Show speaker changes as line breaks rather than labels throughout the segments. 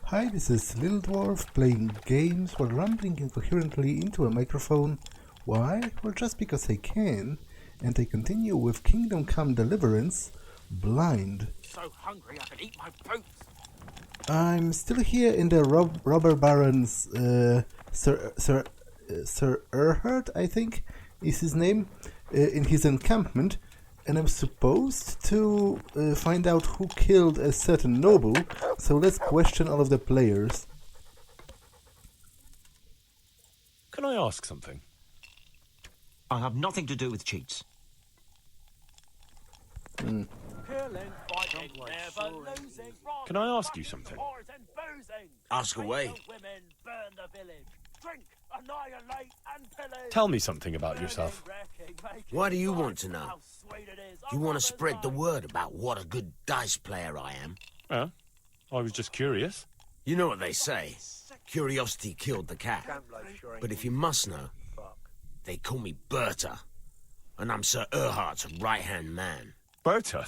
Hi, this is Little Dwarf playing games while rambling incoherently into a microphone. Why? Well, just because I can, and I continue with Kingdom Come Deliverance, Blind.
So hungry I can eat my boots.
I'm still here in the robber baron's Sir Erhart, I think is his name, in his encampment, and I'm supposed to find out who killed a certain noble, so let's question all of the players.
Can I ask something?
I have nothing to do with cheats.
Can I ask you something?
Ask away.
Tell me something about yourself.
Why do you want to know? You want to spread the word about what a good dice player I am?
I was just curious.
You know what they say. Curiosity killed the cat. But if you must know, they call me Berta. And I'm Sir Erhart's right-hand man.
Berta?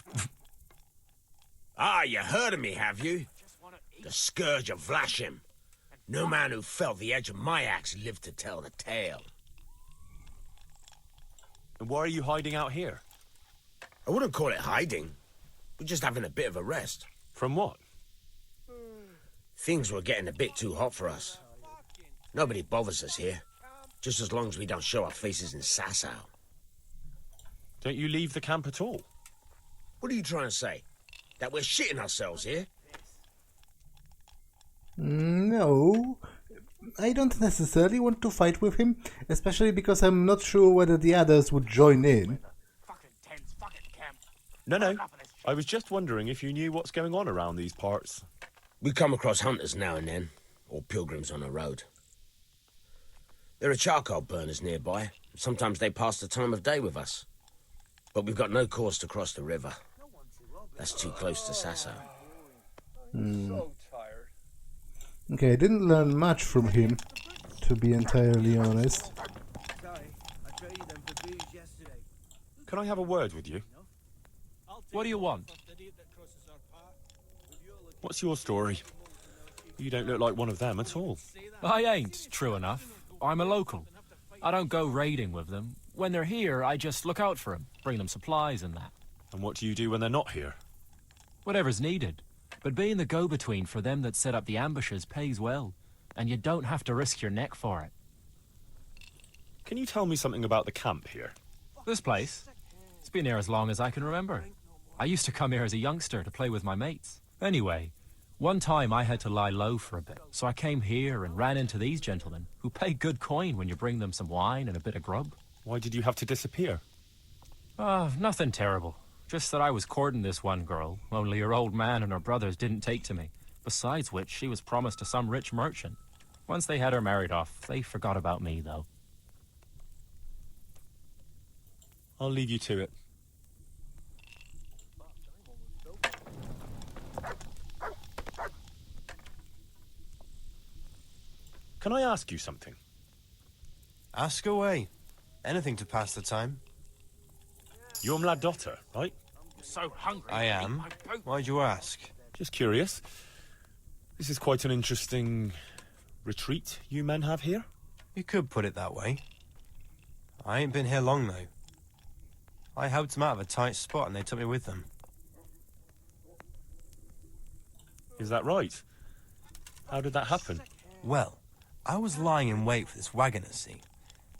Ah, you heard of me, have you? The Scourge of Vlashim. No man who felt the edge of my axe lived to tell the tale.
And why are you hiding out here?
I wouldn't call it hiding. We're just having a bit of a rest.
From what?
Things were getting a bit too hot for us. Nobody bothers us here. Just as long as we don't show our faces in Sasau.
Don't you leave the camp at all?
What are you trying to say? That we're shitting ourselves here?
No, I don't necessarily want to fight with him, especially because I'm not sure whether the others would join in.
No. I was just wondering if you knew what's going on around these parts.
We come across hunters now and then, or pilgrims on the road. There are charcoal burners nearby. Sometimes they pass the time of day with us. But we've got no cause to cross the river. That's too close to Sasau.
Okay, I didn't learn much from him, to be entirely honest.
Can I have a word with you?
What do you want?
What's your story? You don't look like one of them at all.
I ain't, true enough. I'm a local. I don't go raiding with them. When they're here, I just look out for them, bring them supplies and that.
And what do you do when they're not here?
Whatever's needed. But being the go-between for them that set up the ambushes pays well. And you don't have to risk your neck for it.
Can you tell me something about the camp here?
This place? It's been here as long as I can remember. I used to come here as a youngster to play with my mates. Anyway, one time I had to lie low for a bit, so I came here and ran into these gentlemen, who pay good coin when you bring them some wine and a bit of grub.
Why did you have to disappear?
Nothing terrible. Just that I was courting this one girl, only her old man and her brothers didn't take to me. Besides which, she was promised to some rich merchant. Once they had her married off, they forgot about me, though.
I'll leave you to it. Can I ask you something?
Ask away. Anything to pass the time.
You're Mladota, right?
So hungry.
I am. Why'd you ask?
Just curious. This is quite an interesting retreat you men have here.
You could put it that way. I ain't been here long, though. I helped them out of a tight spot and they took me with them.
Is that right? How did that happen?
Well, I was lying in wait for this wagoner, see?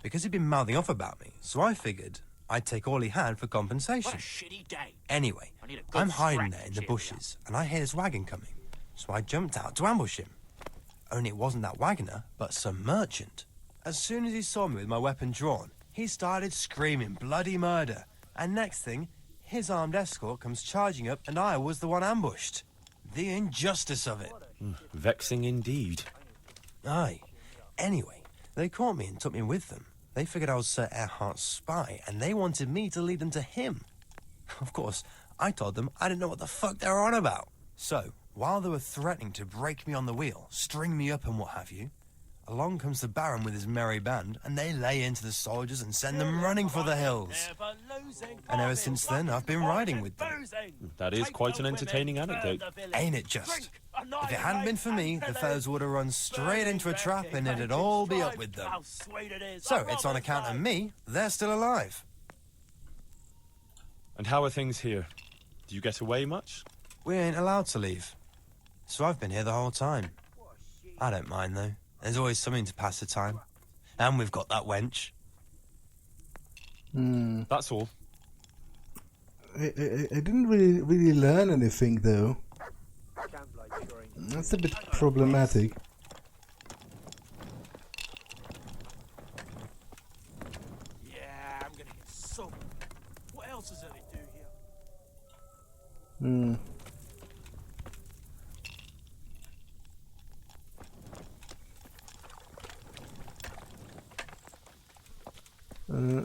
Because he'd been mouthing off about me, so I figured I'd take all he had for compensation.
What a shitty day.
Anyway, I'm hiding there in the bushes, and I hear this wagon coming, so I jumped out to ambush him. Only it wasn't that wagoner, but some merchant. As soon as he saw me with my weapon drawn, he started screaming bloody murder, and next thing, his armed escort comes charging up, and I was the one ambushed. The injustice of it.
Vexing indeed.
Aye. Anyway, they caught me and took me with them. They figured I was Sir Erhart's spy, and they wanted me to lead them to him. Of course, I told them I didn't know what the fuck they were on about. So, while they were threatening to break me on the wheel, string me up and what have you, along comes the Baron with his merry band, and they lay into the soldiers and send them running for the hills. And ever since then, I've been riding with them.
That is quite an entertaining anecdote.
Ain't it just? If it hadn't been for me, the fellows would have run straight into a trap and it'd all be up with them. So it's on account of me they're still alive.
And how are things here? Do you get away much?
We ain't allowed to leave. So I've been here the whole time. I don't mind, though. There's always something to pass the time. And we've got that wench.
That's all.
I didn't really learn anything, though. That's a bit problematic.
Yeah, I'm gonna get sober. What else is there to do here?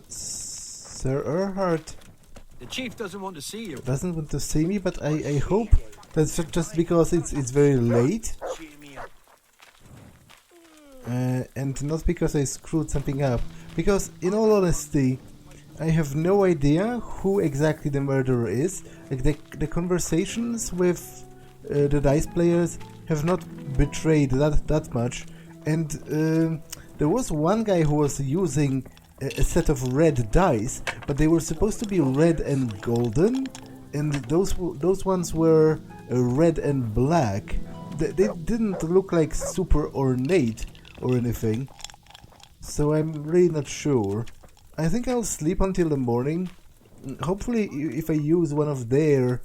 Sir Erhart
The chief doesn't want to see you.
doesn't want to see me, but I hope that's just because it's very late. And not because I screwed something up. Because, in all honesty, I have no idea who exactly the murderer is. Like, the conversations with the dice players have not betrayed that much. And there was one guy who was using a set of red dice, but they were supposed to be red and golden, and those ones were red and black. They didn't look like super ornate or anything, so I'm really not sure. I think I'll sleep until the morning. Hopefully, if I use one of their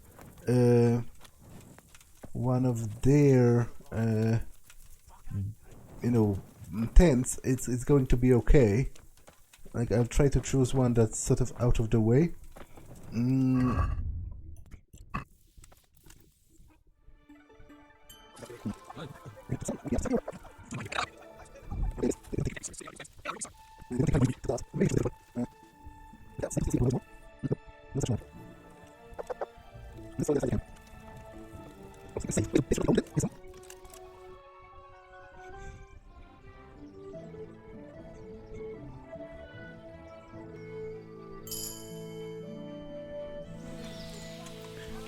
tents, it's going to be okay. Like, I'll try to choose one that's sort of out of the way.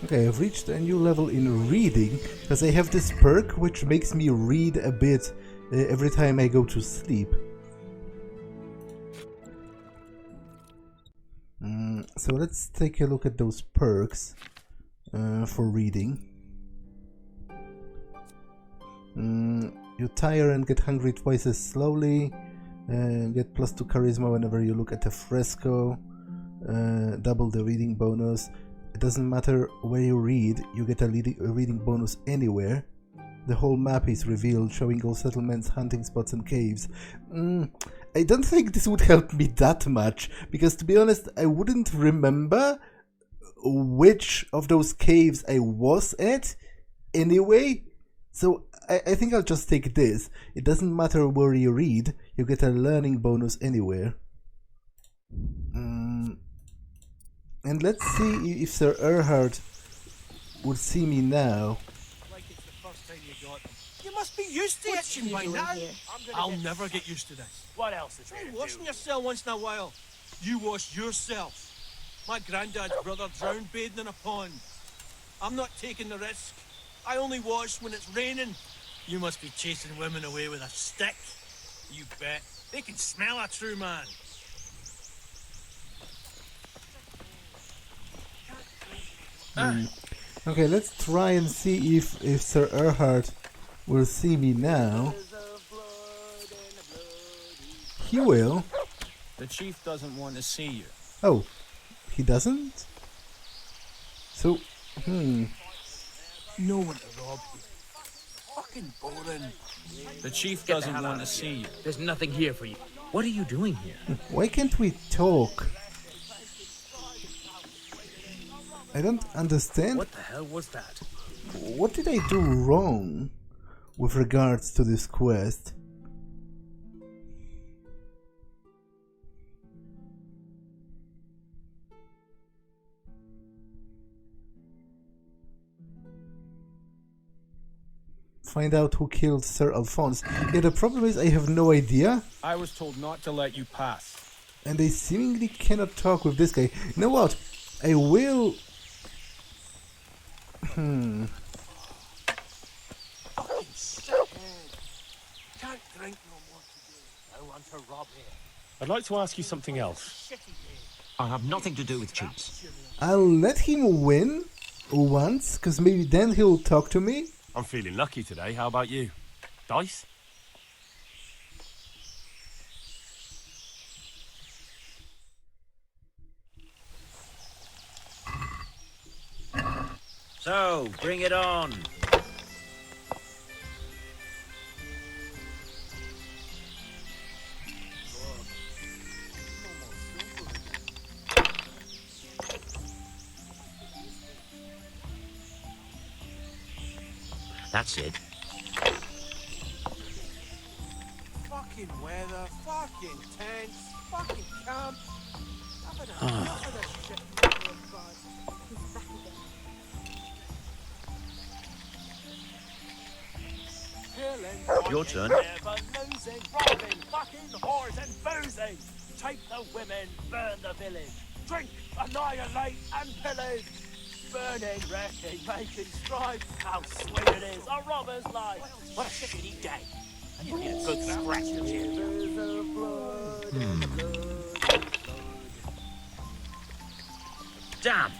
Okay, I've reached a new level in reading, because I have this perk which makes me read a bit every time I go to sleep. So let's take a look at those perks for reading. You tire and get hungry twice as slowly, get +2 charisma whenever you look at a fresco, double the reading bonus. It doesn't matter where you read, you get a reading bonus anywhere. The whole map is revealed, showing all settlements, hunting spots and caves. I don't think this would help me that much, because to be honest, I wouldn't remember which of those caves I was at anyway. So I think I'll just take this. It doesn't matter where you read, you get a learning bonus anywhere. And let's see if Sir Erhart would see me now.
Like it's the first time you got them. You must be used to itching by now. I'll never get used to this. What else is there? Washing yourself once in a while. You wash yourself. My granddad's brother drowned bathing in a pond. I'm not taking the risk. I only wash when it's raining. You must be chasing women away with a stick. You bet. They can smell a true man.
Okay, let's try and see if Sir Erhart will see me now. He will.
The chief doesn't want to see you.
Oh, he doesn't? So,
No one to rob you. Fucking boring. The chief doesn't want to see you.
There's nothing here for you. What are you doing here?
why can't we talk? I don't understand.
What the hell was that?
What did I do wrong with regards to this quest? find out who killed Sir Alphonse. Yeah, the problem is I have no idea,
I was told not to let you pass.
and I seemingly cannot talk with this guy. You know what? I will...
Fucking sickhead. Can't drink no more today. I want to rob here.
I'd like to ask you something else.
Shitty day.
I have nothing to do with cheats.
I'll let him win once, because maybe then he'll talk to me.
I'm feeling lucky today. How about you? Dice?
So, bring it on.
That's it.
Fucking weather, fucking tents, fucking camp. I've had enough of this shit.
Your turn.
Never losing, robbing, fucking whores and boozing. Take the women, burn the village. Drink, annihilate and pillage. Burning, wrecking, making strife. How sweet it is, a robber's life. What a shitty day. And you need a good scratch to
Damn.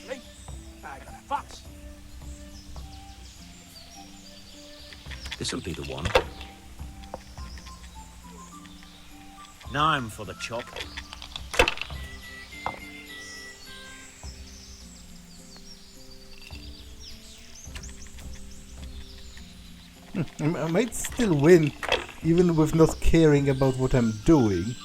sleep. I got a fuss.
This'll be the one. Now I'm for the chop.
I might still win, even with not caring about what I'm doing.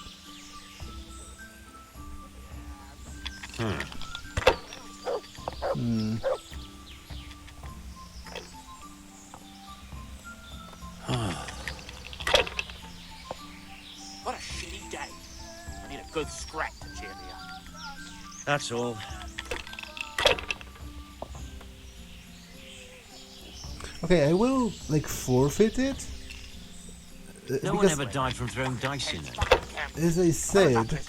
What a shitty day. I need a good scrap to cheer me up.
That's all.
Okay, I will, like, forfeit it.
No one ever died from throwing dice in there.
As I said,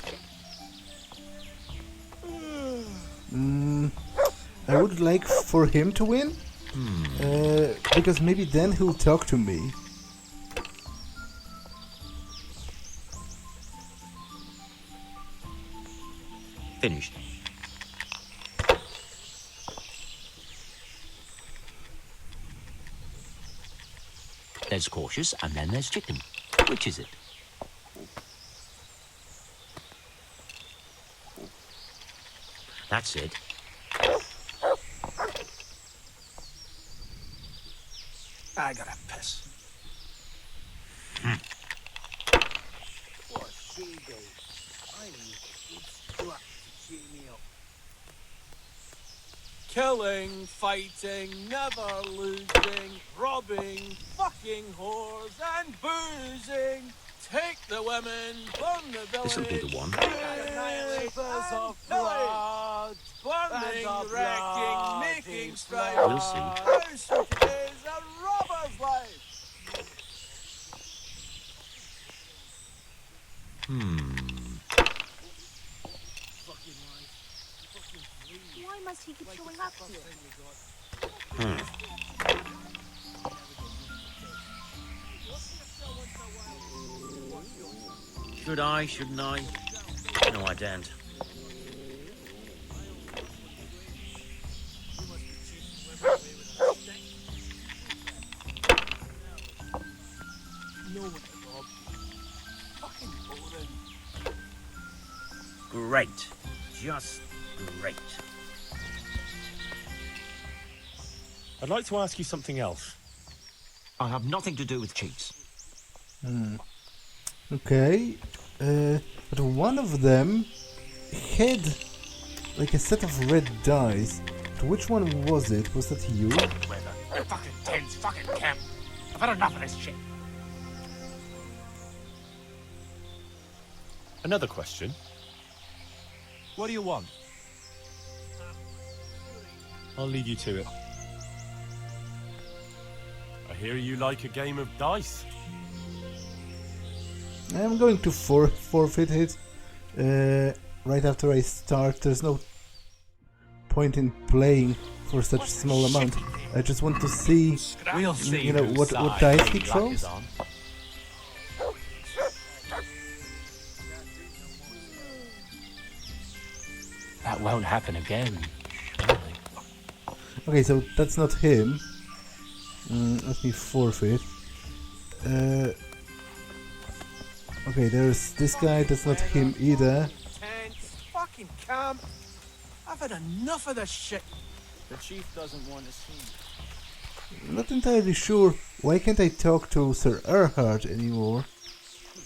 I would like for him to win, because maybe then he'll talk to me.
Finished.
There's cautious, and then there's chicken. Which is it? That's it.
I gotta piss. What a shitty day. I need a good scrap to cheer me up. Killing, fighting, never losing, robbing, fucking whores and boozing. Take the women, burn the village.
This'll be the one.
Rivers of blood, burning, wrecking, making strife.
We'll see.
How sweet it is, a robber's life.
Why must he keep showing up here?
Should I, shouldn't I? No, I daren't.
No one to rob. Fucking boring.
Great. Just great.
I'd like to ask you something else.
I have nothing to do with cheats.
Okay, but one of them had like a set of red dice. But which one was it? Was that you?
Weather, fucking tents, fucking camp. I've had enough of this shit.
Another question. What do you want? I'll leave you to it. I hear you like a game of dice.
I'm going to forfeit it right after I start. There's no point in playing for such a small amount. I just want to see, you know, what dice he throws.
That won't happen again.
Okay, so that's not him. Let me forfeit. Okay, there's this guy, that's not him either.
Fucking camp. I've had enough of this shit.
The chief doesn't want to see me.
I'm not entirely sure why can't I talk to Sir Erhart anymore.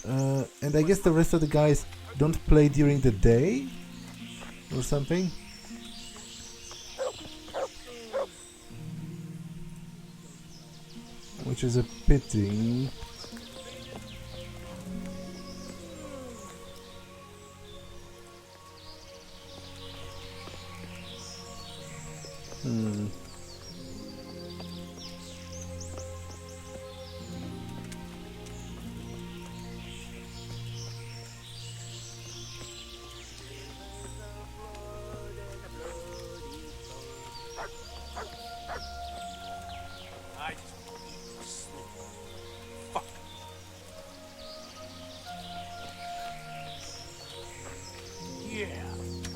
And I guess the rest of the guys don't play during the day? Or something? Which is a pity.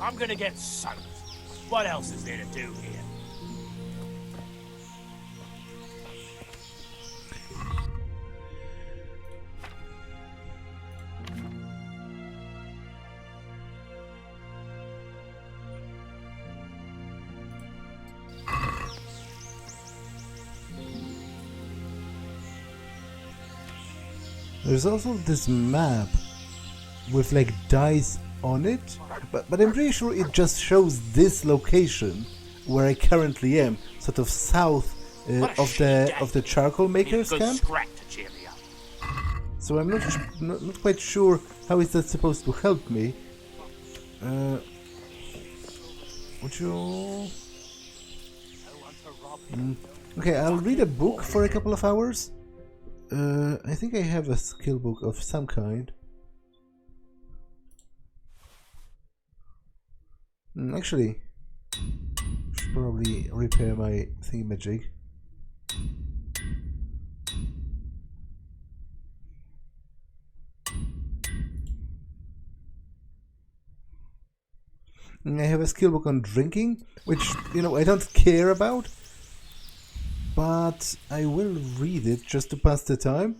I'm gonna get soaked. What else is there to do here?
There's also this map with like dice on it, but I'm pretty sure it just shows this location where I currently am, sort of south of the charcoal makers camp. So I'm not quite sure how is that supposed to help me. Would you? Okay, I'll read a book for a couple of hours. I think I have a skill book of some kind. Actually, should probably repair my thingamajig. I have a skill book on drinking, which, you know, I don't care about, but I will read it just to pass the time.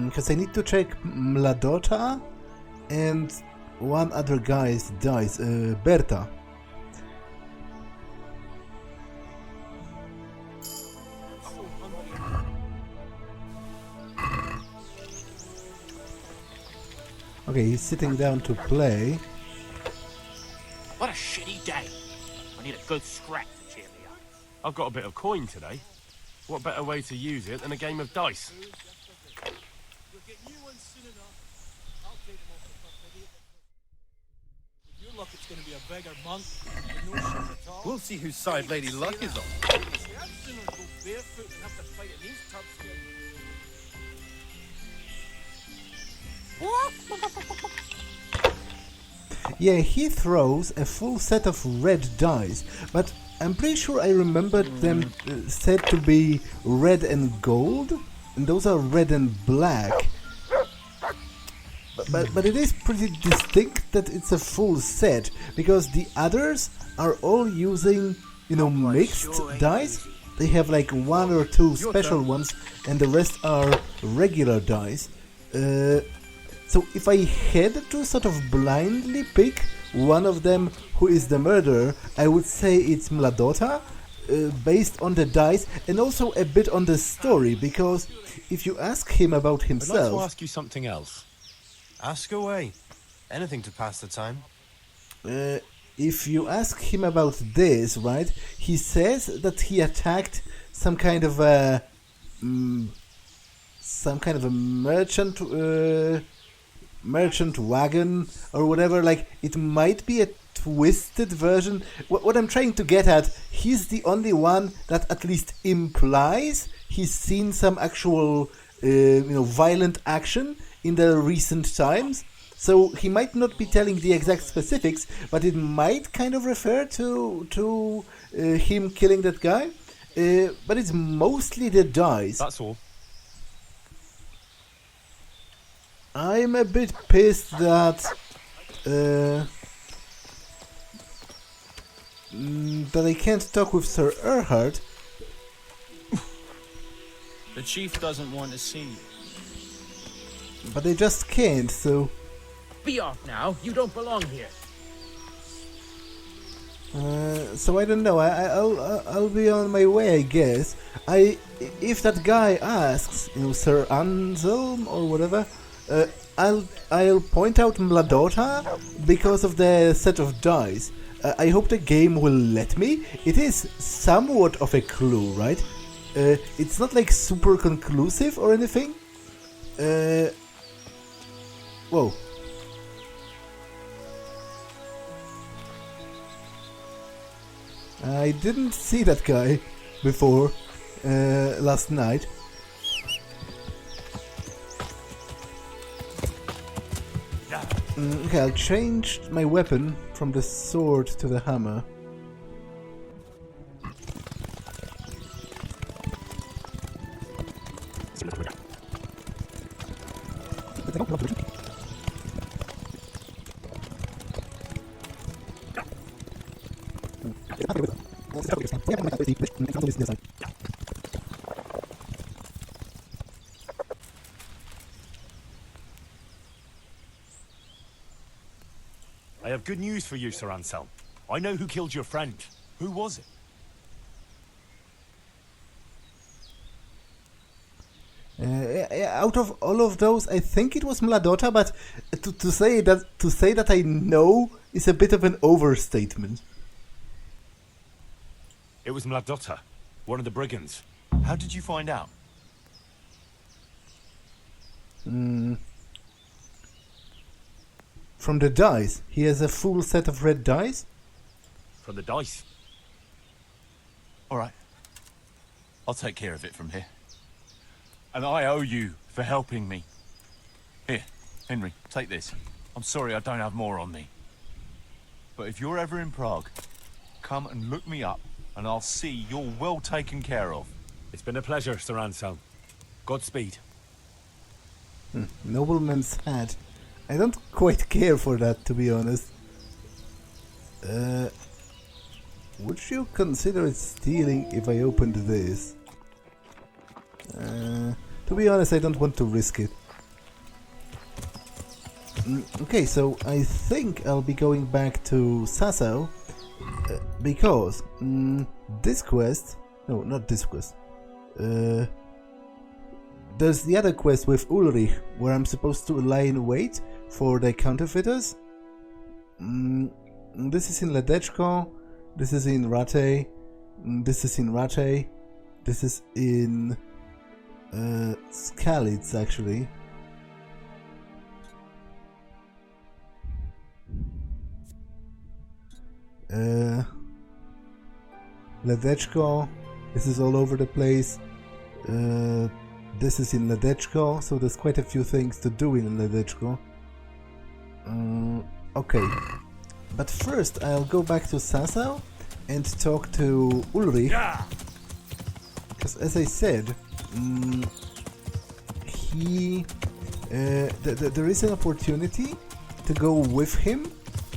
Because I need to check Mladota and one other guy's dice, Berta. Okay, he's sitting down to play.
What a shitty day. I need a good scrap to cheer me up.
I've got a bit of coin today. What better way to use it than a game of dice?
We'll get new ones soon enough. I'll take them off the top of it. With your luck, it's going to be a beggar monk with no shoes at all.
We'll see whose side Lady Luck is on.
See, I'd sooner go barefoot than have to fight in these tubs again.
Yeah, he throws a full set of red dice, but I'm pretty sure I remembered them said to be red and gold, and those are red and black. But it is pretty distinct that it's a full set, because the others are all using, you know, mixed dice. They have like one or two special ones, and the rest are regular dice. So if I had to sort of blindly pick one of them who is the murderer, I would say it's Mladota, based on the dice and also a bit on the story, because if you ask him about himself...
I'd like to ask you something else.
Ask away. Anything to pass the time.
If you ask him about this, right, he says that he attacked some kind of a... some kind of a merchant wagon or whatever. Like, it might be a twisted version. What I'm trying to get at, he's the only one that at least implies he's seen some actual violent action in the recent times. So he might not be telling the exact specifics, but it might kind of refer to him killing that guy. But it's mostly the dice.
That's all.
I'm a bit pissed that I can't talk with Sir Erhart.
The chief doesn't want to see you.
But I just can't, so...
Be off now. You don't belong here.
So I don't know. I'll be on my way, I guess. If that guy asks, Sir Anzelm or whatever, I'll point out Mladota because of the set of dice. I hope the game will let me. It is somewhat of a clue, right? It's not like super conclusive or anything. Whoa. I didn't see that guy before last night. Okay, I'll change my weapon from the sword to the hammer.
I have good news for you, Sir Anselm. I know who killed your friend. Who was it?
Out of all of those, I think it was Mladota, but to say that I know is a bit of an overstatement.
It was Mladota, one of the brigands.
How did you find out?
From the dice. He has a full set of red dice.
From the dice.
All right. I'll take care of it from here. And I owe you for helping me. Here, Henry, take this. I'm sorry I don't have more on me. But if you're ever in Prague, come and look me up, and I'll see you're well taken care of.
It's been a pleasure, Sir Anselm. Godspeed.
Nobleman's hat. I don't quite care for that, to be honest. Would you consider it stealing if I opened this? To be honest, I don't want to risk it. Okay, so I think I'll be going back to Sasau because this quest... No, not this quest. There's the other quest with Ulrich, where I'm supposed to lie in wait for the counterfeiters. This is in Ledetchko, this is in Rate, this is in Rate, this is in Skalitz, actually. Ledetchko, this is all over the place. This is in Ledetchko, so there's quite a few things to do in Ledetchko. Okay, but first I'll go back to Sasau and talk to Ulrich. Because as I said, there is an opportunity to go with him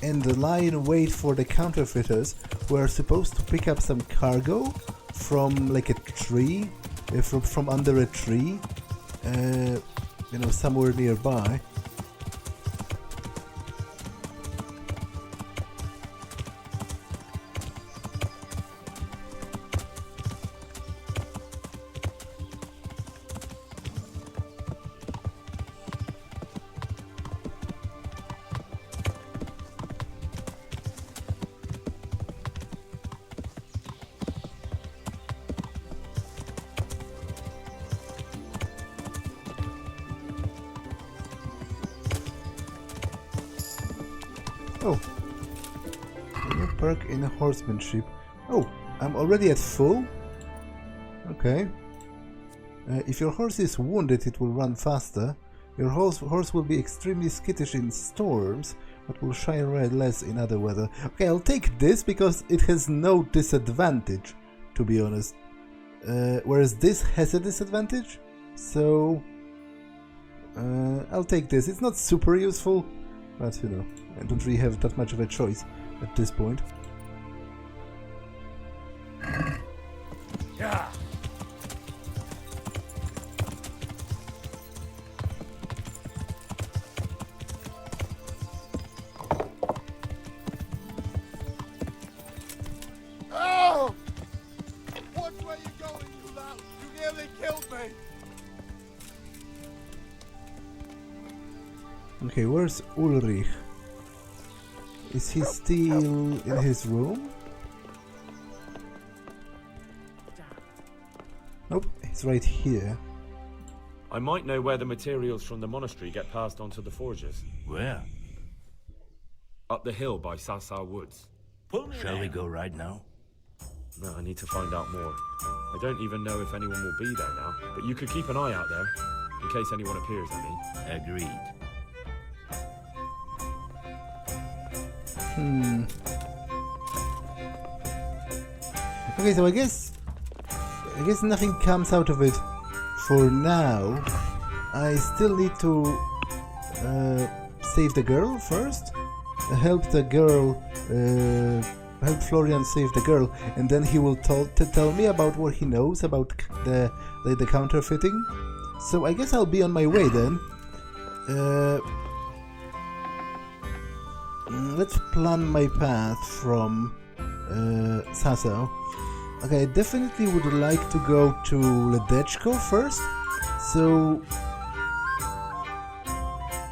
and lie in wait for the counterfeiters who are supposed to pick up some cargo from like a tree, from under a tree, somewhere nearby. perk in horsemanship. Oh, I'm already at full? Okay. If your horse is wounded, it will run faster. Your horse will be extremely skittish in storms, but will shine red less in other weather. Okay, I'll take this because it has no disadvantage, to be honest. Whereas this has a disadvantage, so I'll take this. It's not super useful, but you know, I don't really have that much of a choice at this point.
Yeah.
Oh! Which way you going, you lout? You nearly killed me!
Okay, where's Ulrich? Is he still in his room? Nope, he's right here.
I might know where the materials from the monastery get passed on to the forgers.
Where?
Up the hill by Sasau Woods.
Shall we go right now?
No, I need to find out more. I don't even know if anyone will be there now, but you could keep an eye out there, in case anyone appears, I mean.
Agreed.
Okay, so I guess nothing comes out of it for now. I still need to save the girl first, help the girl, help Florian save the girl, and then he will tell me about what he knows about the counterfeiting. So I guess I'll be on my way then. Let's plan my path from Sasau. Okay, I definitely would like to go to Ledetchko first, so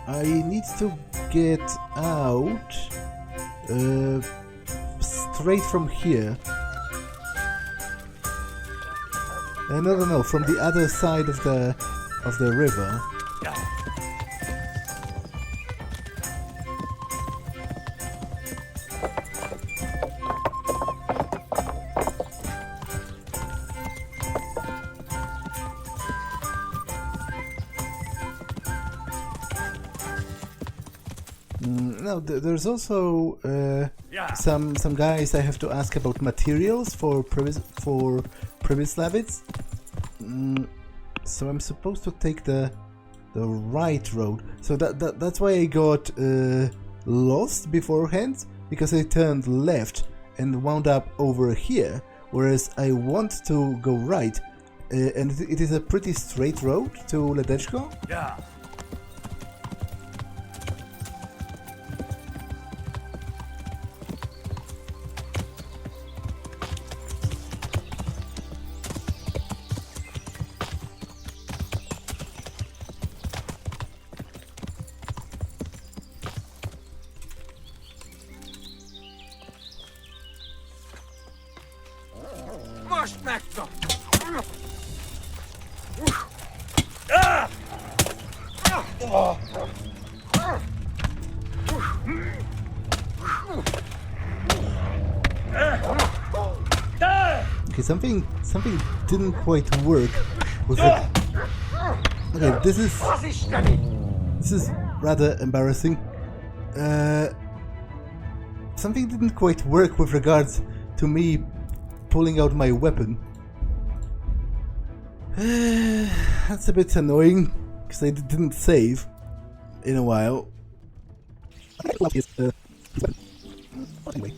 I need to get out straight from here. No, from the other side of the river. No, there's also some guys I have to ask about materials for Privislavitz. So I'm supposed to take the right road. So that's why I got lost beforehand, because I turned left and wound up over here, whereas I want to go right, and it is a pretty straight road to Ledetchko.
Yeah.
Okay, something didn't quite work with it. Okay, this is rather embarrassing. Something didn't quite work with regards to me pulling out my weapon. That's a bit annoying, because I didn't save in a while. Anyway.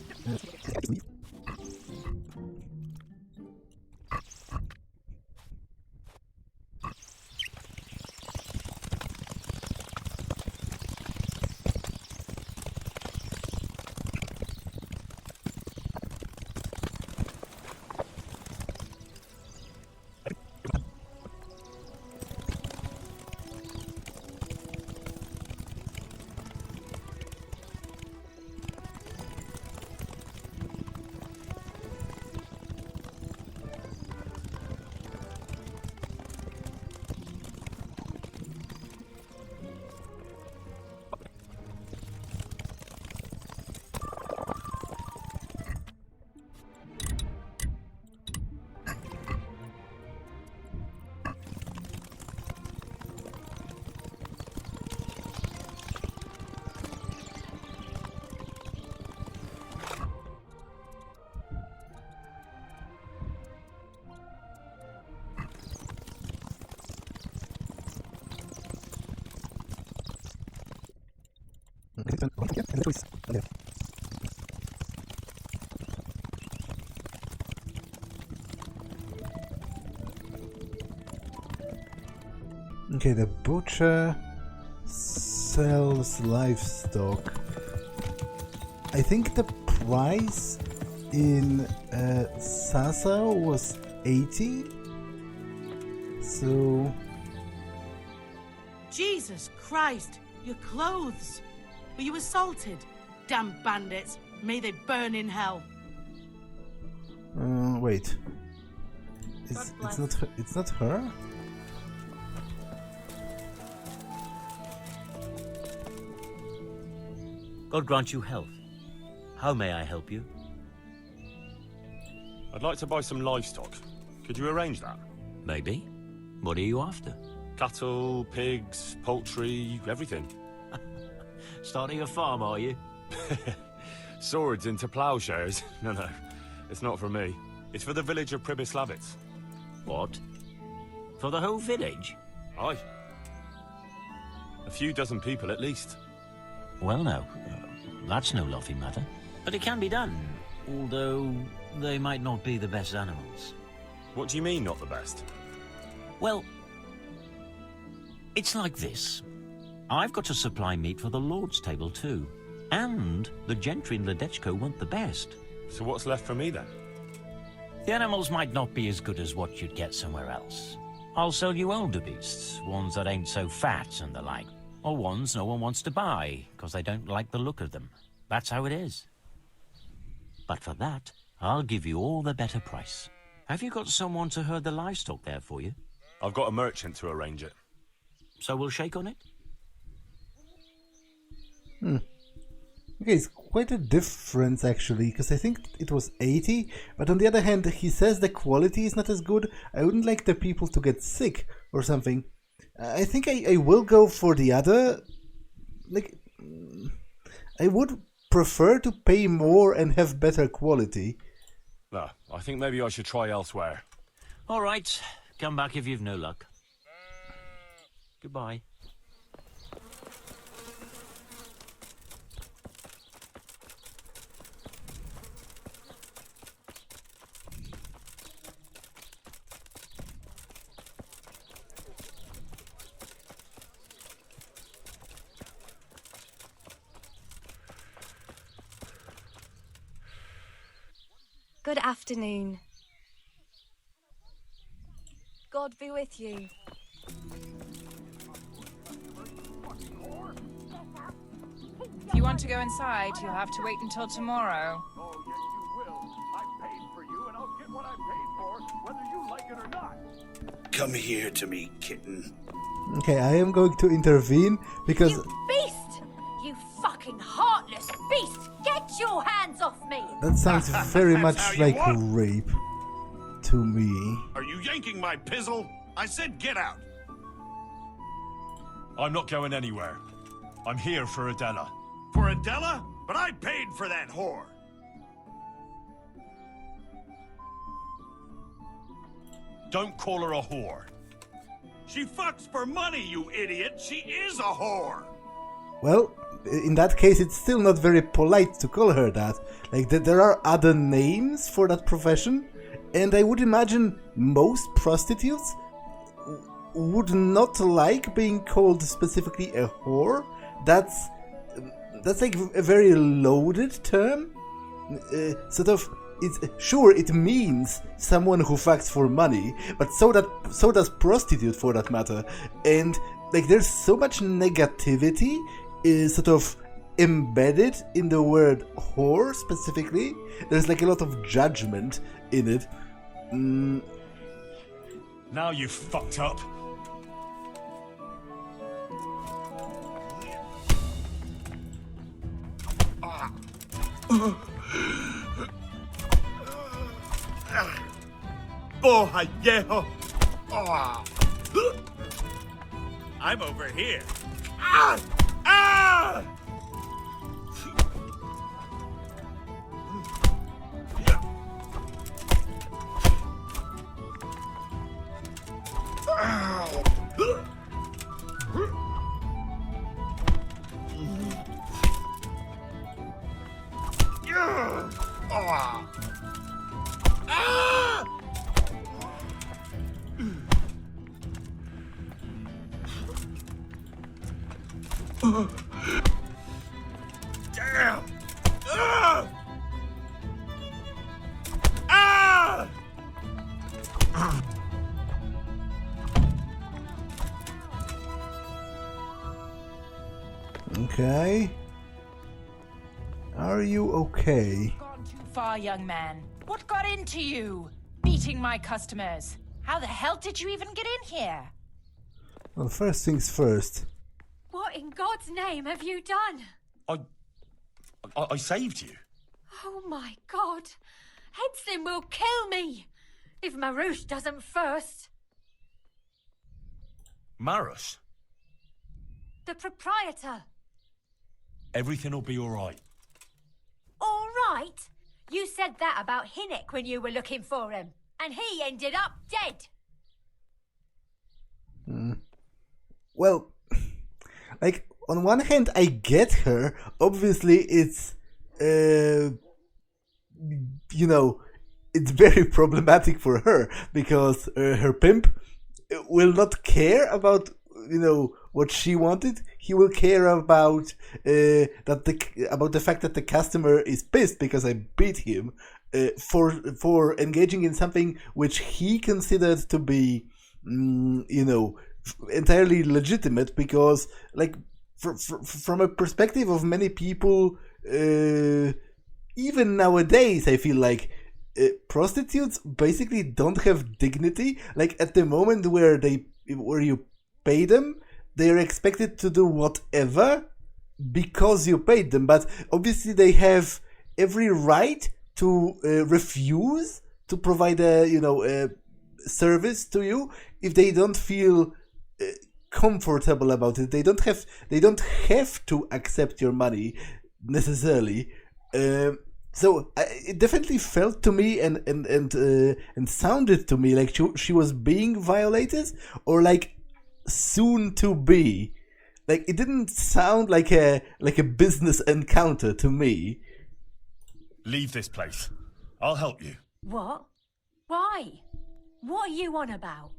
Okay, the butcher sells livestock. I think the price in Sasau was 80. So...
Jesus Christ! Your clothes! Were you assaulted? Damn bandits! May they burn in hell!
Wait. It's not her, it's not her?
God grant you health. How may I help you?
I'd like to buy some livestock. Could you arrange that?
Maybe. What are you after?
Cattle, pigs, poultry, everything.
Starting a farm, are you?
Swords into plowshares? No, it's not for me. It's for the village of Pribyslavitz.
What? For the whole village?
Aye. A few dozen people at least.
Well, no. That's no laughing matter. But it can be done, although they might not be the best animals.
What do you mean, not the best?
Well, it's like this. I've got to supply meat for the Lord's table too. And the gentry in Ledetchko want the best.
So what's left for me then?
The animals might not be as good as what you'd get somewhere else. I'll sell you older beasts, ones that ain't so fat and the like. Or ones no one wants to buy, because they don't like the look of them. That's how it is. But for that, I'll give you all the better price. Have you got someone to herd the livestock there for you?
I've got a merchant to arrange it.
So we'll shake on it?
Okay, it's quite a difference actually, because I think it was 80, but on the other hand, he says the quality is not as good. I wouldn't like the people to get sick or something. I think I will go for the other. Like, I would prefer to pay more and have better quality.
No, I think maybe I should try elsewhere.
All right, come back if you've no luck. Goodbye.
Good afternoon. God be with you.
If you want to go inside, you'll have to wait until tomorrow.
Oh, yes, you will. I paid for you, and I'll get what I paid for, whether you like it or not.
Come here to me, kitten.
Okay, I am going to intervene because...
You beast! You fucking heartless beast! Get your hands off me!
That sounds very much like rape to me.
Are you yanking my pizzle? I said get out.
I'm not going anywhere. I'm here for Adela.
For Adela? But I paid for that whore.
Don't call her a whore.
She fucks for money, you idiot. She is a whore.
Well, in that case, it's still not very polite to call her that. Like, there are other names for that profession, and I would imagine most prostitutes would not like being called specifically a whore. That's like a very loaded term. Sort of, sure, it means someone who fucks for money, but so does prostitute for that matter. And like, there's so much negativity sort of embedded in the word whore specifically. There's like a lot of judgment in it.
Now you fucked up.
Oh, yeah. Oh. I'm over here. Ah! Ah! Damn! Ah!
Okay. Are you okay?
Gone too far, young man. What got into you? Beating my customers. How the hell did you even get in here?
Well, first things first.
What in God's name have you done?
I saved you.
Oh my God. Headson will kill me if Marouche doesn't first.
Maros,
The proprietor.
everything will be all right.
All right. You said that about Hinnick when you were looking for him, and he ended up dead.
Well, like, on one hand, I get her. Obviously, it's, you know, it's very problematic for her because her pimp will not care about, you know, what she wanted. He will care about about the fact that the customer is pissed because I beat him for engaging in something which he considered to be, you know, entirely legitimate. Because, like, from a perspective of many people, even nowadays, I feel like prostitutes basically don't have dignity. Like, at the moment where you pay them, they are expected to do whatever because you paid them. But obviously they have every right to refuse to provide a service to you if they don't feel comfortable about it. They don't have to accept your money necessarily. So it definitely felt to me and sounded to me like she was being violated, or like soon to be. Like, it didn't sound like a business encounter to me.
Leave this place. I'll help you.
What? Why? What are you on about?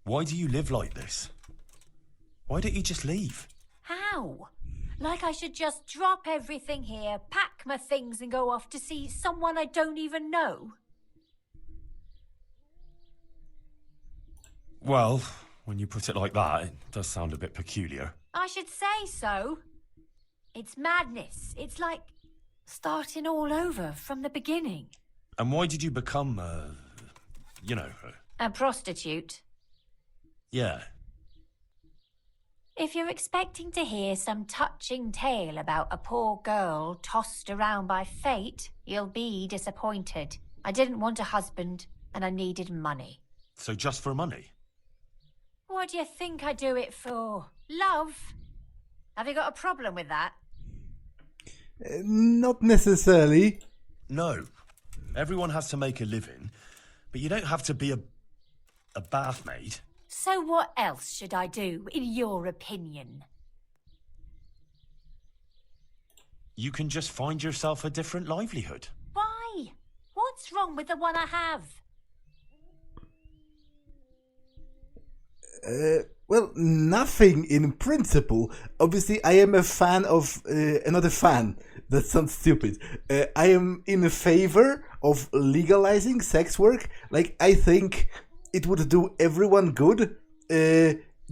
Why do you live like this? Why don't you just leave?
How? Like I should just drop everything here, pack my things and go off to see someone I don't even know?
Well, when you put it like that, it does sound a bit peculiar.
I should say so. It's madness. It's like starting all over from the beginning.
And why did you become,
A prostitute.
Yeah.
If you're expecting to hear some touching tale about a poor girl tossed around by fate, you'll be disappointed. I didn't want a husband, and I needed money.
So just for money?
What do you think I do it for? Love? Have you got a problem with that?
Not necessarily.
No. Everyone has to make a living, but you don't have to be a bath maid.
So what else should I do, in your opinion?
You can just find yourself a different livelihood.
Why? What's wrong with the one I have?
Well, nothing in principle. Obviously, I am a fan of another fan. That sounds stupid. I am in favor of legalizing sex work. Like, I think it would do everyone good,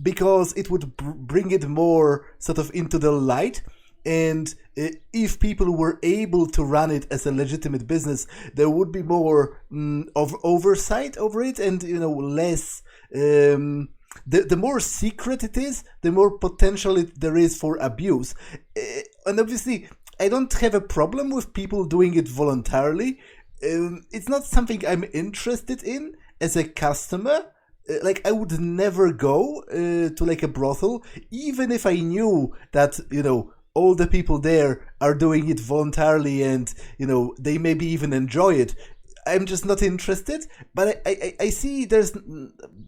because it would bring it more sort of into the light. And if people were able to run it as a legitimate business, there would be more of oversight over it, and less. The more secret it is, the more potential there is for abuse. And obviously, I don't have a problem with people doing it voluntarily. It's not something I'm interested in as a customer. Like, I would never go to like a brothel, even if I knew that, all the people there are doing it voluntarily and, they maybe even enjoy it. I'm just not interested, but I see there's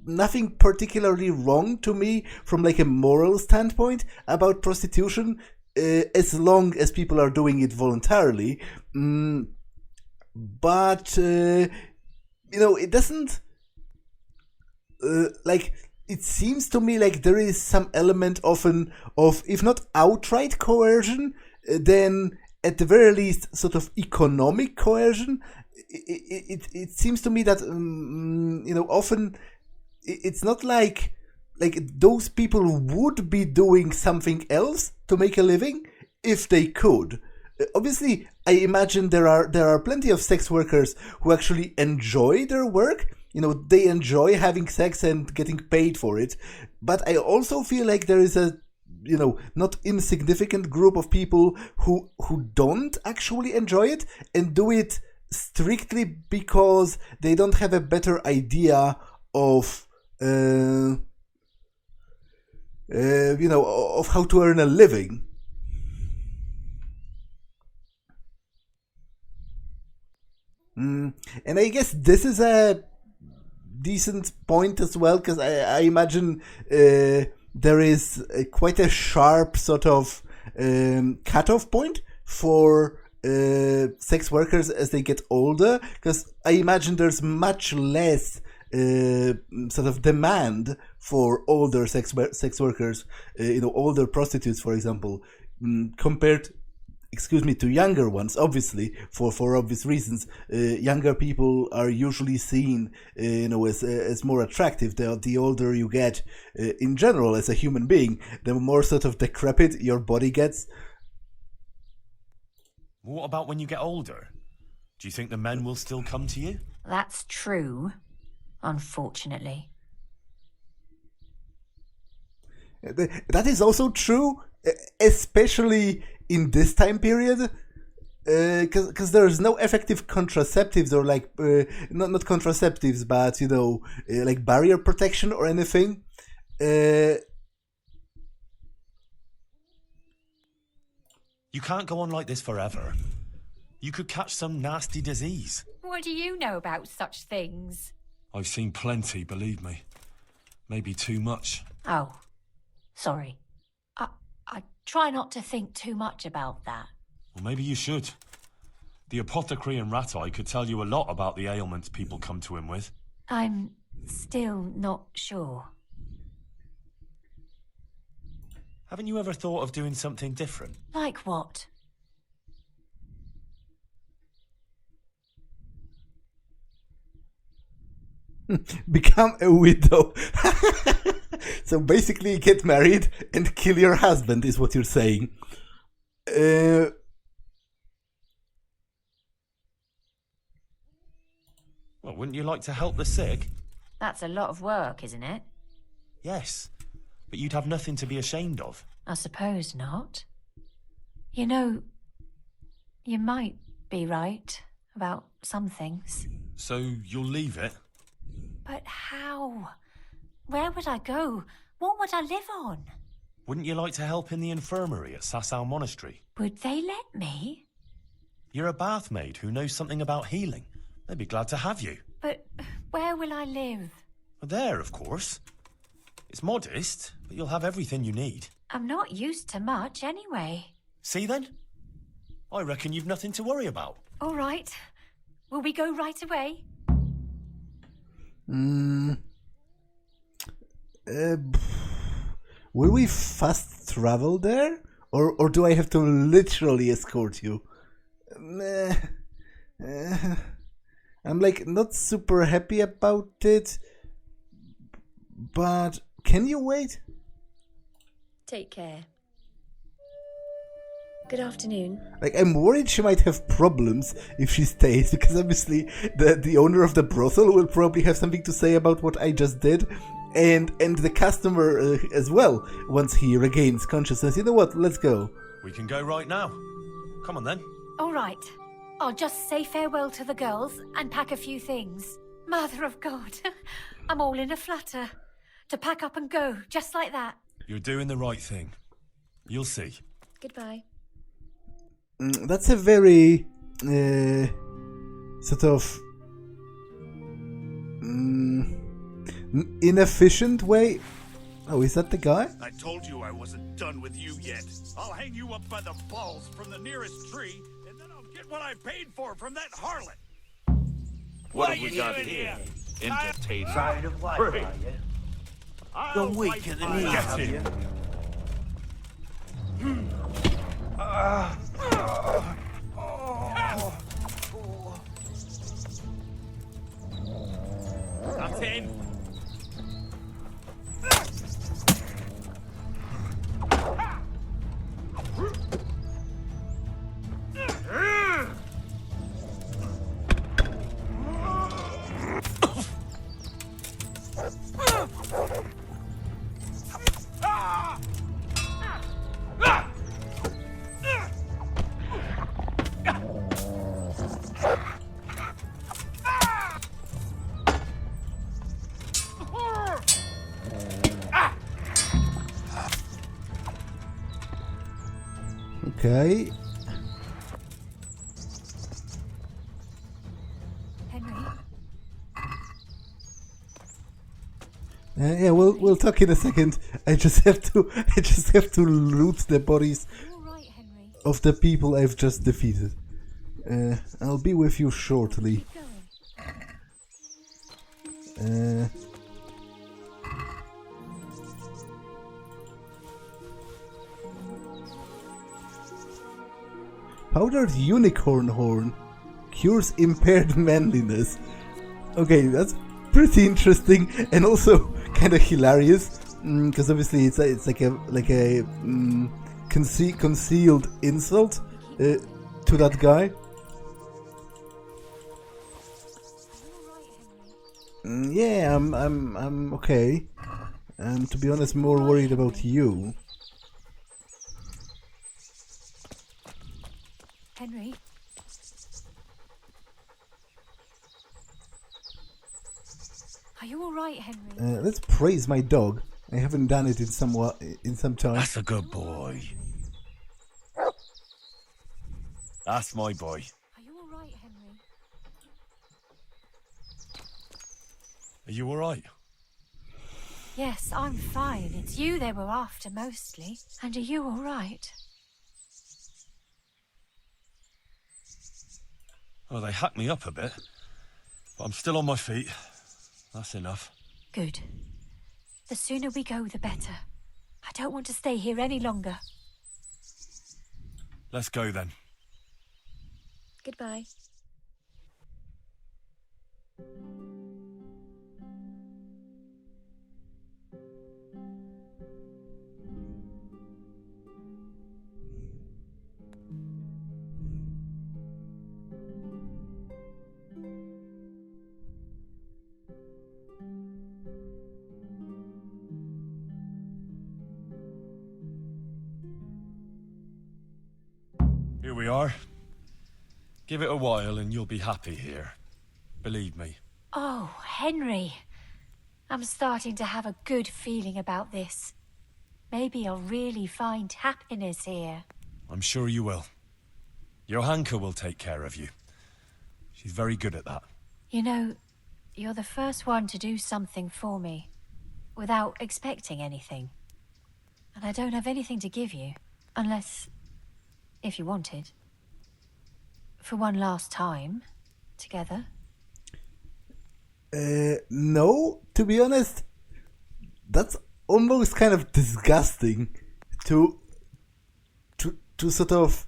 nothing particularly wrong to me from like a moral standpoint about prostitution, as long as people are doing it voluntarily. But, it doesn't... like, it seems to me like there is some element of if not outright coercion, then at the very least sort of economic coercion. It seems to me that often it's not like those people would be doing something else to make a living if they could. Obviously, I imagine there are plenty of sex workers who actually enjoy their work. They enjoy having sex and getting paid for it. But I also feel like there is a not insignificant group of people who don't actually enjoy it and do it strictly because they don't have a better idea of of how to earn a living. And I guess this is a decent point as well, because I imagine there is quite a sharp sort of cutoff point for sex workers as they get older, because I imagine there's much less sort of demand for older sex workers, older prostitutes, for example, compared to younger ones. Obviously, for obvious reasons, younger people are usually seen, as more attractive. The older you get, in general, as a human being, the more sort of decrepit your body gets.
What about when you get older? Do you think the men will still come to you?
That's true, unfortunately.
That is also true, especially in this time period, because there's no effective contraceptives or not contraceptives, but like barrier protection or anything.
You can't go on like this forever. You could catch some nasty disease.
What do you know about such things?
I've seen plenty, believe me. Maybe too much.
Oh, sorry. I try not to think too much about that.
Well, maybe you should. The apothecary in Rat-Eye could tell you a lot about the ailments people come to him with.
I'm still not sure.
Haven't you ever thought of doing something different?
Like what?
Become a widow. So basically get married and kill your husband is what you're saying.
Well, wouldn't you like to help the sick?
That's a lot of work, isn't it?
Yes, but you'd have nothing to be ashamed of.
I suppose not. You might be right about some things.
So you'll leave it?
But how? Where would I go? What would I live on?
Wouldn't you like to help in the infirmary at Sasau Monastery?
Would they let me?
You're a bath maid who knows something about healing. They'd be glad to have you.
But where will I live?
There, of course. It's modest, but you'll have everything you need.
I'm not used to much anyway.
See then? I reckon you've nothing to worry about.
All right. Will we go right away?
Will we fast travel there? Or do I have to literally escort you? I'm not super happy about it. But can you wait?
Take care. Good afternoon.
I'm worried she might have problems if she stays, because obviously the owner of the brothel will probably have something to say about what I just did, and the customer as well, once he regains consciousness. You know what? Let's go.
We can go right now. Come on then.
All right. I'll just say farewell to the girls and pack a few things. Mother of God, I'm all in a flutter. To pack up and go, just like that.
You're doing the right thing. You'll see.
Goodbye.
That's a very sort of inefficient way. Oh, is that the guy?
I told you I wasn't done with you yet. I'll hang you up by the balls from the nearest tree, and then I'll get what I paid for from that harlot.
What have we got here?
entertainment.
Tired of life,
Free.
are you? You're weak at the knees,
Get
have
him.
you?
That's in.
Okay.
Henry?
Yeah, we'll talk in a second. I just have to loot the bodies of the people I've just defeated. I'll be with you shortly. Powdered unicorn horn cures impaired manliness. Okay, that's pretty interesting and also kind of hilarious, because obviously it's like a concealed insult to that guy. Yeah, I'm okay. And to be honest, more worried about you.
Henry? Are you alright, Henry?
Let's praise my dog. I haven't done it in some time.
That's a good boy. That's my boy.
Are you alright, Henry?
Are you alright?
Yes, I'm fine. It's you they were after mostly. And are you alright?
Oh, they hacked me up a bit. But I'm still on my feet. That's enough.
Good. The sooner we go, the better. I don't want to stay here any longer.
Let's go then.
Goodbye.
Here we are. Give it a while and you'll be happy here. Believe me.
Oh, Henry. I'm starting to have a good feeling about this. Maybe I'll really find happiness here.
I'm sure you will. Johanka will take care of you. She's very good at that.
You know, you're the first one to do something for me, without expecting anything. And I don't have anything to give you, unless, if you wanted, for one last time, together.
No, to be honest, that's almost kind of disgusting to sort of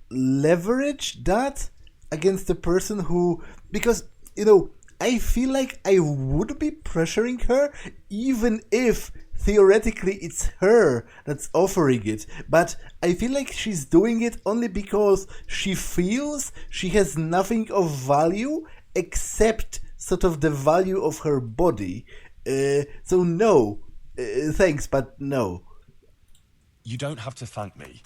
leverage that against the person who, because, you know, I feel like I would be pressuring her even if theoretically it's her that's offering it, but I feel like she's doing it only because she feels she has nothing of value except sort of the value of her body. So no, thanks, but no.
You don't have to thank me,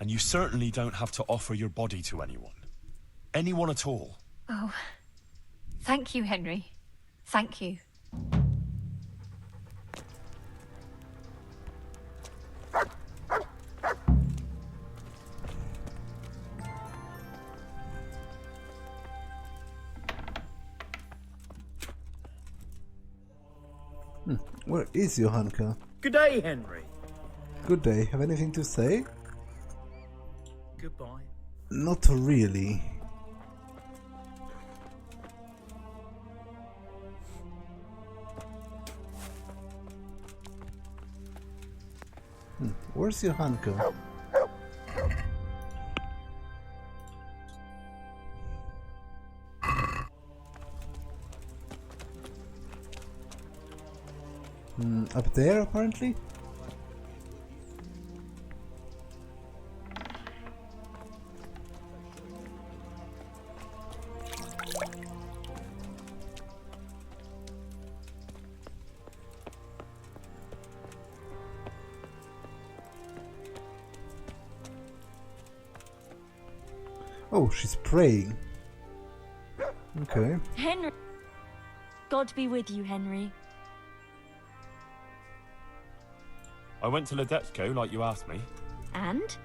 and you certainly don't have to offer your body to anyone. Anyone at all.
Oh, thank you, Henry. Thank you.
Where is Johanka?
Good day, Henry.
Good day. Have anything to say?
Goodbye.
Not really. Where's Johanka? Up there, apparently? Oh, she's praying. Okay.
Henry! God be with you, Henry.
I went to Ledetchko like you asked me.
And?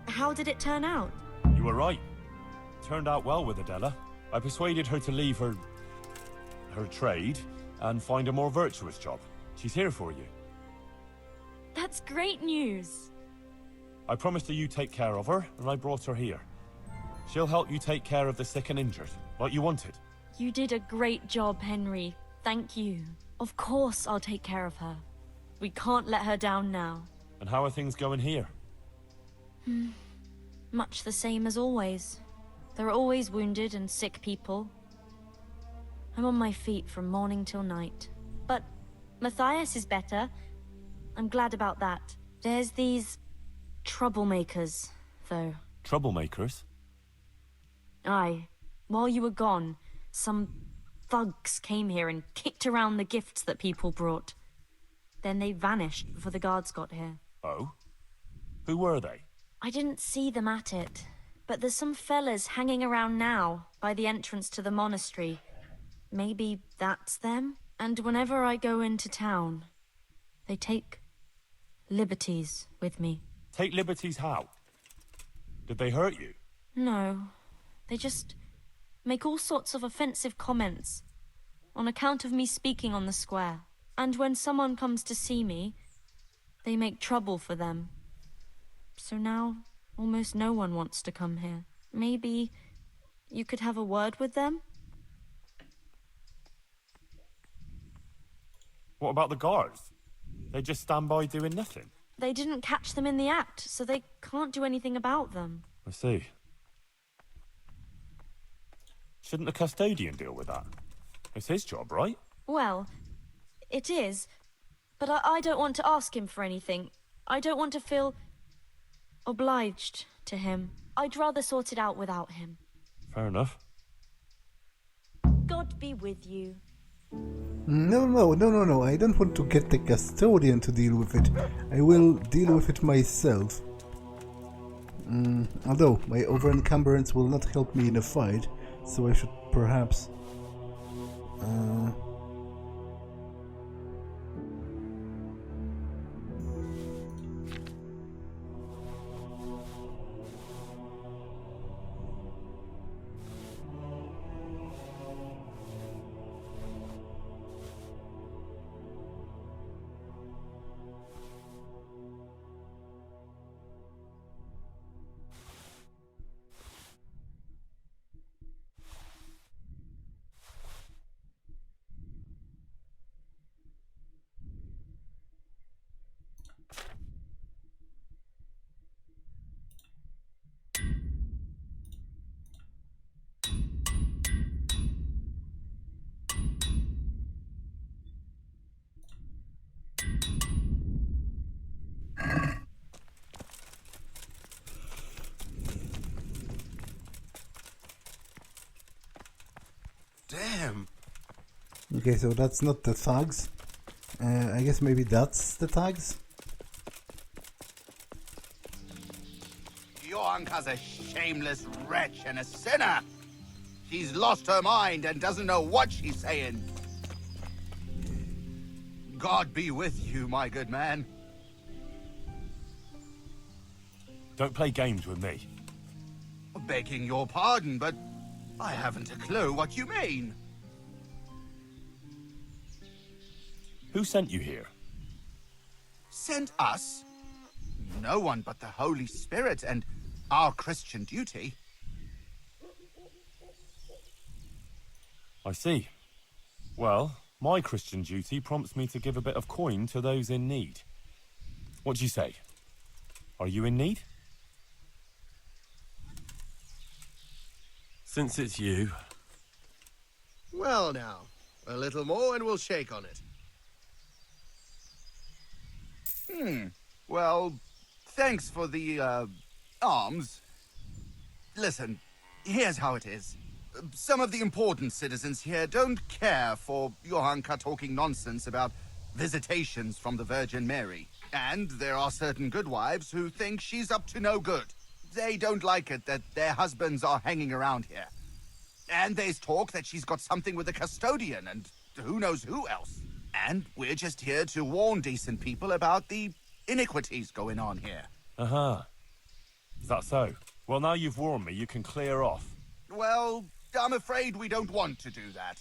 How did it turn out?
You were right. Turned out well with Adela. I persuaded her to leave her trade and find a more virtuous job. She's here for you.
That's great news.
I promised her you take care of her, and I brought her here. She'll help you take care of the sick and injured, like you wanted.
You did a great job, Henry. Thank you. Of course I'll take care of her. We can't let her down now.
And how are things going here?
Much the same as always. There are always wounded and sick people. I'm on my feet from morning till night. But Matthias is better. I'm glad about that. There's these troublemakers, though.
Troublemakers?
Aye. While you were gone, some thugs came here and kicked around the gifts that people brought. Then they vanished before the guards got here.
Oh? Who were they?
I didn't see them at it, but there's some fellas hanging around now by the entrance to the monastery. Maybe that's them? And whenever I go into town, they take liberties with me.
Take liberties how? Did they hurt you?
No. They just make all sorts of offensive comments on account of me speaking on the square. And when someone comes to see me, they make trouble for them. So now, almost no one wants to come here. Maybe you could have a word with them?
What about the guards? They just stand by doing nothing?
They didn't catch them in the act, so they can't do anything about them.
I see. Shouldn't the custodian deal with that? It's his job, right?
Well, it is, but I don't want to ask him for anything. I don't want to feel obliged to him. I'd rather sort it out without him.
Fair enough.
God be with you.
No. I don't want to get the custodian to deal with it. I will deal with it myself. Although, my over-encumbrance will not help me in a fight, so I should perhaps...
Damn.
Okay, so that's not the thugs. I guess maybe that's the thugs?
Johanka's a shameless wretch and a sinner. She's lost her mind and doesn't know what she's saying. God be with you, my good man.
Don't play games with me.
Begging your pardon, but I haven't a clue what you mean.
Who sent you here?
Sent us? No one but the Holy Spirit and our Christian duty.
I see. Well, my Christian duty prompts me to give a bit of coin to those in need. What do you say? Are you in need?
Since it's you.
Well now, a little more and we'll shake on it.
Well, thanks for the, arms. Listen, here's how it is. Some of the important citizens here don't care for Johanka talking nonsense about visitations from the Virgin Mary. And there are certain good wives who think she's up to no good. They don't like it that their husbands are hanging around here. And there's talk that she's got something with the custodian and who knows who else. And we're just here to warn decent people about the iniquities going on here.
Is that so? Well, now you've warned me, you can clear off.
Well, I'm afraid we don't want to do that.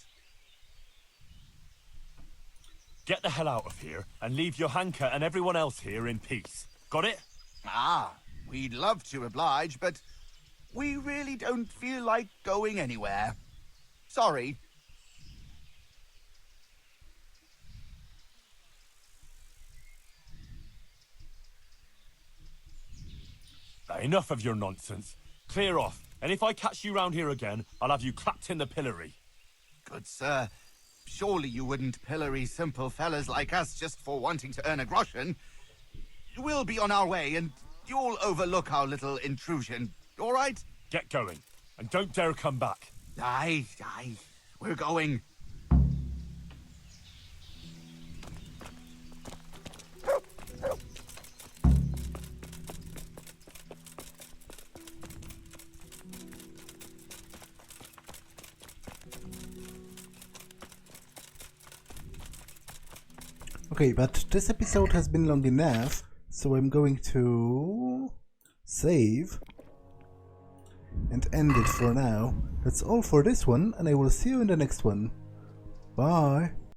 Get the hell out of here and leave Johanka and everyone else here in peace. Got it?
We'd love to oblige, but we really don't feel like going anywhere. Sorry.
Enough of your nonsense. Clear off, and if I catch you round here again, I'll have you clapped in the pillory.
Good sir, surely you wouldn't pillory simple fellas like us just for wanting to earn a groschen. We'll be on our way, and you'll overlook our little intrusion, all right?
Get going, and don't dare come back.
Aye, we're going.
Okay, but this episode has been long enough, so I'm going to save and end it for now. That's all for this one, and I will see you in the next one. Bye!